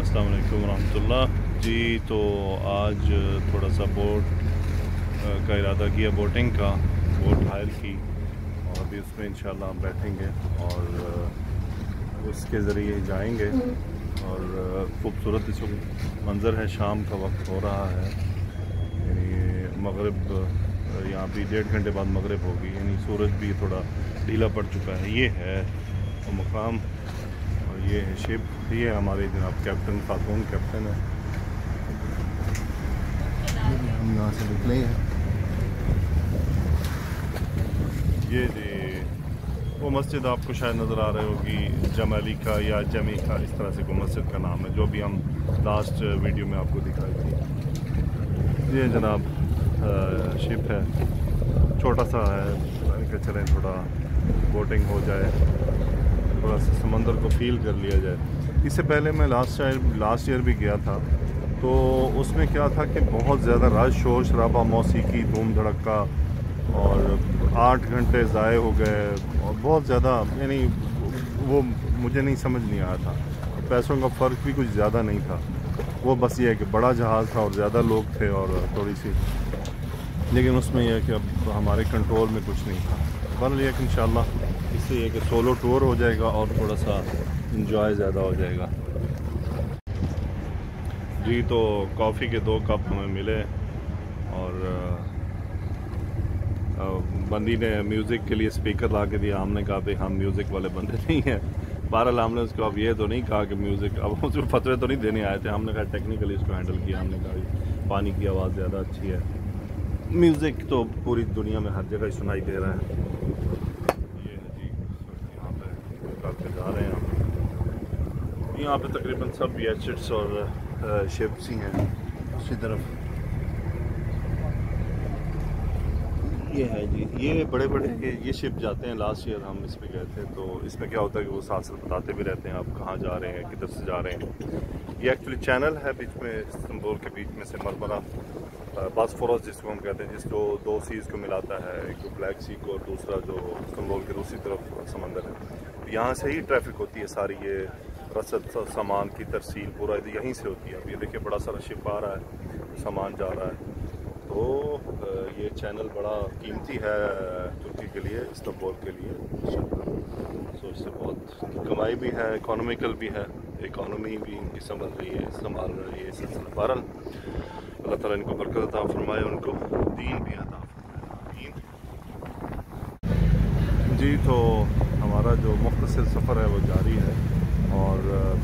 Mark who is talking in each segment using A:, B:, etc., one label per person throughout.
A: अस्सलाम वालेकुम रहमतुल्लाह जी। तो आज थोड़ा सा बोट का इरादा किया, बोटिंग का, बोट हायर की और अभी उसमें इंशाल्लाह हम बैठेंगे और उसके ज़रिए जाएंगे। और ख़ूबसूरत इस वक्त मंज़र है, शाम का वक्त हो रहा है, यानी मगरिब यहाँ भी 1.5 घंटे बाद मगरिब होगी, यानी सूरज भी थोड़ा ढीला पड़ चुका है। ये है वो मकाम और ये है शिप। ये हमारे जनाब कैप्टन, खातून कैप्टन है। हम यहाँ से निकले हैं। ये जी वो मस्जिद आपको शायद नज़र आ रही होगी, जमाली का या जमी का, इस तरह से कोई मस्जिद का नाम है, जो भी हम लास्ट वीडियो में आपको दिखाई थी। ये जनाब शिप है, छोटा सा है कि चलें थोड़ा बोटिंग हो जाए, थोड़ा सा समंदर को फील कर लिया जाए। इससे पहले मैं लास्ट ईयर भी गया था, तो उसमें क्या था कि बहुत ज़्यादा रश, शोर शराबा, मौसीकी, धूम धड़का और 8 घंटे ज़ाये हो गए और बहुत ज़्यादा, यानी वो मुझे नहीं समझ नहीं आया था। पैसों का फ़र्क भी कुछ ज़्यादा नहीं था, वो बस ये है कि बड़ा जहाज़ था और ज़्यादा लोग थे और थोड़ी सी, लेकिन उसमें यह है कि अब हमारे कंट्रोल में कुछ नहीं था। बहरहाल ये कि इंशाल्लाह इससे ये कि सोलो टूर हो जाएगा और थोड़ा सा इंजॉय ज़्यादा हो जाएगा जी। तो कॉफ़ी के 2 कप हमें मिले और बंदी ने म्यूज़िक के लिए स्पीकर ला के दिया। हमने कहा भाई हम म्यूज़िक वाले बंदे नहीं हैं। बहरहाल हमने उसको अब ये तो नहीं कहा कि म्यूज़िक, अब उसको फतवे तो नहीं देने आए थे, हमने कहा टेक्निकली इसको हैंडल किया। हमने कहा पानी की आवाज़ ज़्यादा अच्छी है, म्यूज़िक तो पूरी दुनिया में हर जगह ही सुनाई दे रहा है। ये है जी, यहाँ पे करके जा रहे हैं हम। यहाँ पे तकरीबन सब याचिट्स और शिप्स ही हैं। उसी तरफ ये है जी, ये बड़े बड़े ये शिप जाते हैं। लास्ट ईयर हम इसमें गए थे, तो इसमें क्या होता है कि वो साथ साथ बताते भी रहते हैं आप कहाँ जा रहे हैं, किधर से जा रहे हैं। ये एक्चुअली चैनल है बीच में, इस्तांबुल के बीच में से मरमरा बॉस्फोरस जिसको हम कहते हैं, जिसको 2 सीज़ को मिलाता है, एक तो ब्लैक सी को और दूसरा जो इस्तांबुल के दूसरी तरफ समंदर है। यहाँ से ही ट्रैफिक होती है सारी, ये रसद सामान की तरसील पूरा यहीं से होती है। अब ये देखिए बड़ा सारा शिप आ रहा है, सामान जा रहा है। तो ये चैनल बड़ा कीमती है तुर्की के लिए, इस्तांबुल के लिए। सो इससे बहुत कमाई भी है, इकोनॉमिकल भी है, इकोनॉमी भी इनकी संभल रही है, संभाल रही है सिलसिला। बहरहाल अल्लाह ताला इनको बरकत अता फरमाए, उनको दीन भी अता फरमाए। जी तो हमारा जो मुख्तसर सफ़र है वो जारी है और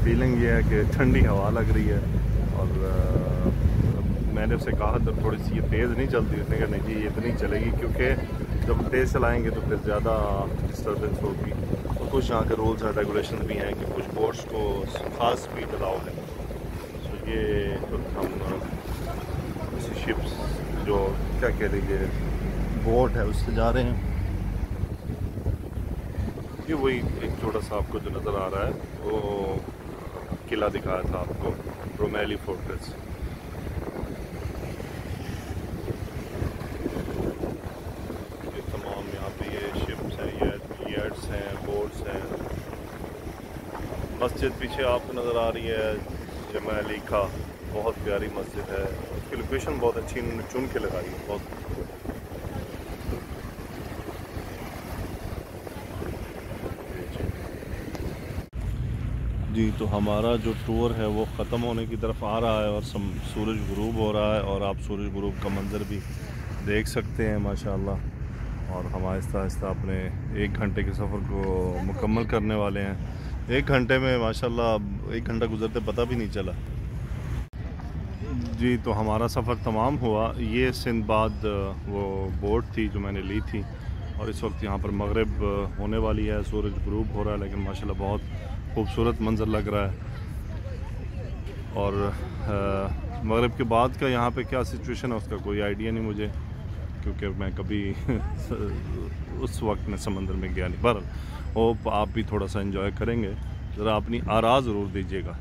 A: फीलिंग ये है कि ठंडी हवा लग रही है। और मैंने उससे कहा तो थोड़ी सी ये तेज़ नहीं चलती, उसने कहा नहीं जी ये तो नहीं चलेगी, क्योंकि जब तेज़ चलाएंगे तो फिर ज़्यादा डिस्टर्बेंस होगी। तो कुछ यहाँ के रूल्स एंड रेगुलेशन भी हैं कि कुछ बोट्स को ख़ास स्पीड अलाउ है। तो ये तो हम किसी शिप्स जो क्या कह लीजिए बोट है उससे जा रहे हैं। ये वही एक छोटा सा आपको जो नज़र आ रहा है वो किला दिखाया था आपको, रोमेली फोर्ट्रेस। मस्जिद पीछे आपको नज़र आ रही है, जमाली का, बहुत प्यारी मस्जिद है। उसकी लोकेशन बहुत अच्छी इन्होंने चुन के लगाई है, बहुत। जी तो हमारा जो टूर है वो ख़त्म होने की तरफ आ रहा है और सूरज गुरूब हो रहा है और आप सूरज गुरूब का मंज़र भी देख सकते हैं माशाल्लाह। और हम आहिस्ता आहिस्ता अपने 1 घंटे के सफ़र को मुकम्मल करने वाले हैं। 1 घंटे में माशाल्लाह 1 घंटा गुजरते पता भी नहीं चला जी। तो हमारा सफ़र तमाम हुआ। ये सिंदबाद वो बोट थी जो मैंने ली थी और इस वक्त यहाँ पर मगरिब होने वाली है, सूरज गुरूब हो रहा है, लेकिन माशाल्लाह बहुत खूबसूरत मंज़र लग रहा है। और मगरिब के बाद का यहाँ पे क्या सिचुएशन है उसका कोई आइडिया नहीं मुझे, क्योंकि मैं कभी उस वक्त में समंदर में गया नहीं। बहरहाल होप आप भी थोड़ा सा एंजॉय करेंगे, ज़रा अपनी आरा ज़रूर दीजिएगा।